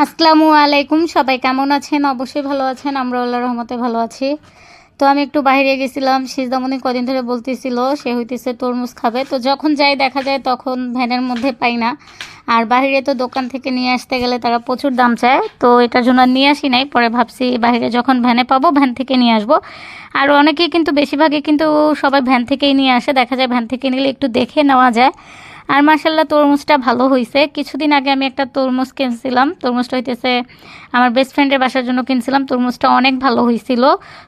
আসসালামু আলাইকুম, সবাই কেমন আছেন? অবশ্যই ভালো আছেন। আমরা আল্লাহর রহমতে ভালো আছি। তো আমি একটু বাইরে গেছিলাম। সিজদামণি কদিন ধরে বলতেছিল সে হইতেছে তরমুজ খাবে। তো যখন যাই দেখা যায় তখন ভ্যানের মধ্যে পাই না। আর বাইরে তো দোকান থেকে নিয়ে আসতে গেলে তারা প্রচুর দাম চায়। তো এটার জন্য আর নিয়ে আসি নাই। পরে ভাবছি বাইরে যখন ভ্যানে পাবো ভ্যান থেকে নিয়ে আসবো। আর অনেকেই কিন্তু বেশিরভাগই কিন্তু সবাই ভ্যান থেকেই নিয়ে আসে। দেখা যায় ভ্যান থেকে নিলে একটু দেখে নেওয়া যায়। আর মার্শাল্লাহ তরমুজটা ভালো হয়েছে। কিছুদিন আগে আমি একটা তরমুজ কিনছিলাম। তরমুজটা হইতেছে আমার বেস্ট ফ্রেন্ডের বাসার জন্য কিনছিলাম। তরমুজটা অনেক ভালো হয়েছিল।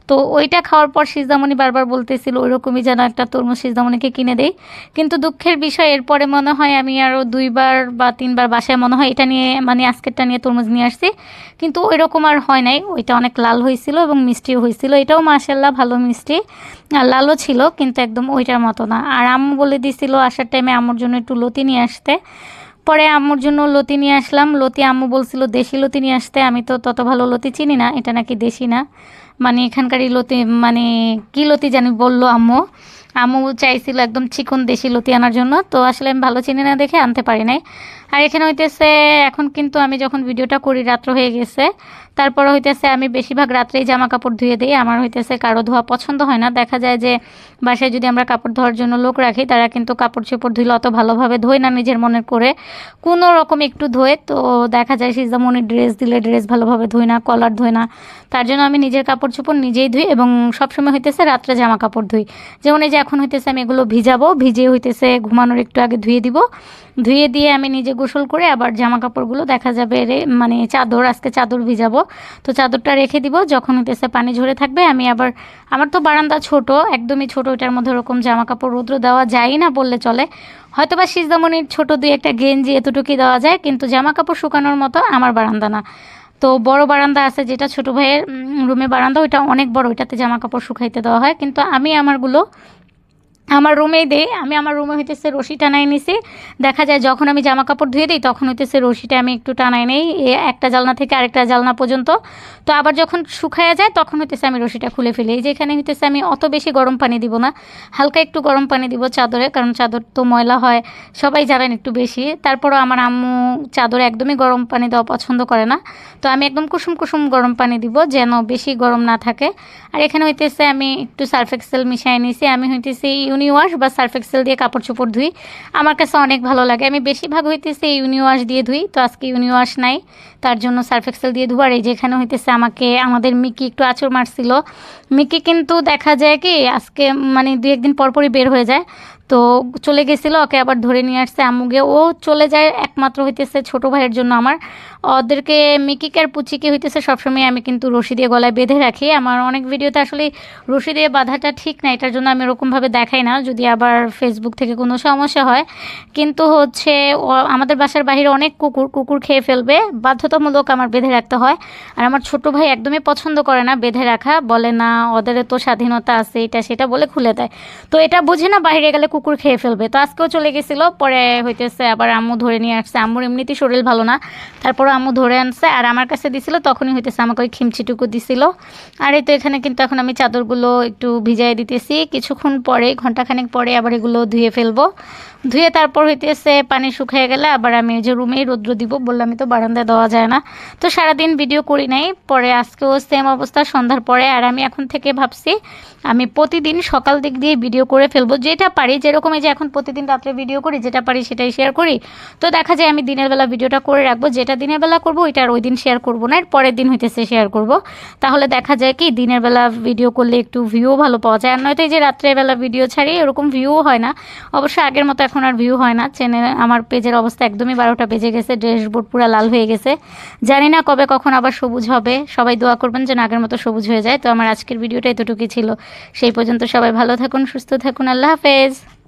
তো ওইটা খাওয়ার পর সিজদামণি বারবার বলতেছিল ওইরকমই যেন একটা তরমুজ সিজদামণিকে কিনে দেই। কিন্তু দুঃখের বিষয় এরপরে মনে হয় আমি আরও 2বার বা 3বার বাসায় মনে হয় এটা নিয়ে মানে আজকেরটা নিয়ে তরমুজ নিয়ে আসছি। কিন্তু ওইরকম আর হয় নাই। ওইটা অনেক লাল হয়েছিল এবং মিষ্টিও হয়েছিল। এটাও মাশাল্লাহ ভালো মিষ্টি। আর লালও ছিল কিন্তু একদম ওইটার মতো না। আর আম্মু বলে দিছিল আসার টাইমে আম্মুর জন্য একটু লতি নিয়ে আসতে। পরে আম্মুর জন্য লতি নিয়ে আসলাম। লতি আম্মু বলছিল দেশি লতি নিয়ে আসতে। আমি তো তত ভালো লতি চিনি না, এটা নাকি দেশি না, মানে এখানকারই লতি, মানে কী লতি জানি বললো আম্মু। আম্মু চাইছিল একদম চিকন দেশি লতি আনার জন্য। তো আসলে আমি ভালো চিনি না দেখে আনতে পারি নাই। আর এখানে হইতেছে এখন কিন্তু আমি যখন ভিডিওটা করি রাত্র হয়ে গেছে। তারপরে হইতেছে আমি বেশিরভাগ রাত্রেই জামা কাপড় ধুয়ে দিই। আমার হইতেছে কারো ধোয়া পছন্দ হয় না। দেখা যায় যে বাসায় যদি আমরা কাপড় ধোয়ার জন্য লোক রাখি তারা কিন্তু কাপড় চোপড় ধুলে অত ভালোভাবে ধোয় না, নিজের মনের করে কোনো রকম একটু ধোয়। তো দেখা যায় সিজদামণির ড্রেস দিলে ড্রেস ভালোভাবে ধুই না, কলার ধুই না। তার জন্য আমি নিজের কাপড় চোপড় নিজেই ধুই এবং সবসময় হইতেছে রাত্রে জামা কাপড় ধুই। যেমন এই যে এখন হইতেছে আমি এগুলো ভিজাবো, ভিজিয়ে হইতেছে ঘুমানোর একটু আগে ধুয়ে দিব। ধুয়ে দিয়ে আমি নিজে গোসল করে আবার জামা কাপড়গুলো দেখা যাবে মানে চাদর, আজকে চাদর ভিজাবো। তো চাদরটা রেখে দিব, যখন হইতেছে পানি ঝরে থাকবে আমি আবার, আমার তো বারান্দা ছোট, একদমই ছোট, এটার মধ্যে ওরকম জামা কাপড় রৌদ্র দেওয়া যায় না বললে চলে। হয়তো বা সিজদামণির ছোট দুই একটা গেঞ্জি এতটুকুই দেওয়া যায়, কিন্তু জামা কাপড় শুকানোর মতো আমার বারান্দা না। তো বড় বারান্দা আছে যেটা ছোট ভাইয়ের রুমে বারান্দা, ওইটা অনেক বড়, ওইটাতে জামা কাপড় শুকাইতে দেওয়া হয়। কিন্তু আমি আমারগুলো আমার রুমেই দেই। আমি আমার রুমে হইতেছে রশি টানাই নিছি। দেখা যায় যখন আমি জামা কাপড় ধুয়ে দিই তখন হইতেছে রশিটা আমি একটু টানাই নেই একটা জালনা থেকে আরেকটা জালনা পর্যন্ত। তো আবার যখন শুকায়া যায় তখন হইতেছে আমি রশিটা খুলে ফেলি। এই যে এখানে হইতেছে আমি অত বেশি গরম পানি দিব না, হালকা একটু গরম পানি দিব চাদরে, কারণ চাদর তো ময়লা হয়, সবাই জানেন একটু বেশি। তারপরও আমার আম্মু চাদরে একদমই গরম পানি দেওয়া পছন্দ করে না। তো আমি একদম কুসুম কুসুম গরম পানি দিব যেন বেশি গরম না থাকে। আর এখানে হইতেছে আমি একটু সার্ফ এক্সেল মিশিয়ে নিছি। আমি হইতেছি ইউনিওয়াশ বা সার্ফ এক্সেল দিয়ে কাপড় চোপড় ধুই, আমার কাছে অনেক ভালো লাগে। আমি বেশিরভাগ হইতেছে ইউনিওয়াশ দিয়ে ধুই। তো আজকে ইউনিওয়াশ নাই, তার জন্য সার্ফ এক্সেল দিয়ে ধোয়ার। এই যেখানে হইতেছে আমাকে আমাদের মিকি একটু আঁচড় মারছিল। মিকি কিন্তু দেখা যায় কি আজকে মানে 2-1 দিন পরপরই বের হয়ে যায়। তো চলে গেছিলো, ওকে আবার ধরে নিয়ে আসছে আম্মুকে। ও চলে যায় একমাত্র হইতেছে ছোটো ভাইয়ের জন্য। আমার ওদেরকে মিকিকে আর পুচিকে হইতেছে সবসময় আমি কিন্তু রশি দিয়ে গলায় বেঁধে রাখি। আমার অনেক ভিডিওতে আসলে রশি দিয়ে বাঁধাটা ঠিক না, এটার জন্য আমি ওরকমভাবে দেখাই না, যদি আবার ফেসবুক থেকে কোনো সমস্যা হয়। কিন্তু হচ্ছে আমাদের বাসার বাইরে অনেক কুকুর খেয়ে ফেলবে, বাধ্যতামূলক আমার বেঁধে রাখতে হয়। আর আমার ছোট ভাই একদমই পছন্দ করে না বেঁধে রাখা, বলে না ওদের তো স্বাধীনতা আছে এটা সেটা বলে খুলে দেয়। তো এটা বুঝে না বাইরে গেলে কুকুর খেয়ে ফেলবে। তো আজকেও চলে গেছিলো, পরে হইতেছে আবার আম্মু ধরে নিয়ে আসছে। আম্মুর এমনিতেই শরীর ভালো না, তারপর আম্মু ধরে আনছে আর আমার কাছে দিছিল, তখনই হইতেছে আমাকে ওই খিমচিটুকু দিছিল। আর এই তো এখানে কিন্তু এখন আমি চাদরগুলো একটু ভিজাই দিতেছি। কিছুক্ষণ পরে, ঘন্টাখানেক পরে আবার এগুলো ধুয়ে ফেলবো। ধুয়ে তারপর হইতেছে পানি শুকিয়ে গেলে আবার আমি যে রুমেই রৌদ্র দিব, বললামই তো বারান্দায় দেওয়া যায় না। তো সারাদিন ভিডিও করি নাই, পরে আজকেও সেম অবস্থা সন্ধ্যার পরে। আর আমি এখন থেকে ভাবছি আমি প্রতিদিন সকাল দিক দিয়ে ভিডিও করে ফেলবো, যেটা পারি। যেরকম এই যে এখন প্রতিদিন রাত্রে ভিডিও করি, যেটা পারি সেটাই শেয়ার করি। তো দেখা যায় আমি দিনের বেলা ভিডিওটা করে রাখবো, যেটা দিনের বেলা করবো ওইটা আর ওই দিন শেয়ার করবো না, এর পরের দিন হইতেছে শেয়ার করব। তাহলে দেখা যায় কি দিনের বেলা ভিডিও করলে একটু ভিউও ভালো পাওয়া যায়। আর নয়তো এই যে রাত্রেবেলা ভিডিও ছাড়ি এরকম ভিউও হয় না। অবশ্য আগের মতো এখন আর ভিউ হয় না। চ্যানেল আমার পেজের অবস্থা একদমই 12টা বেজে গেছে, ড্যাশবোর্ড পুরো লাল হয়ে গেছে। জানি না কবে কখন আবার সবুজ হবে। সবাই দোয়া করবেন যেন আগের মতো সবুজ হয়ে যায়। তো আমার আজকের ভিডিওটা এতটুকুই ছিল। সেই পর্যন্ত সবাই ভালো থাকুন, সুস্থ থাকুন, আল্লাহ হাফেজ।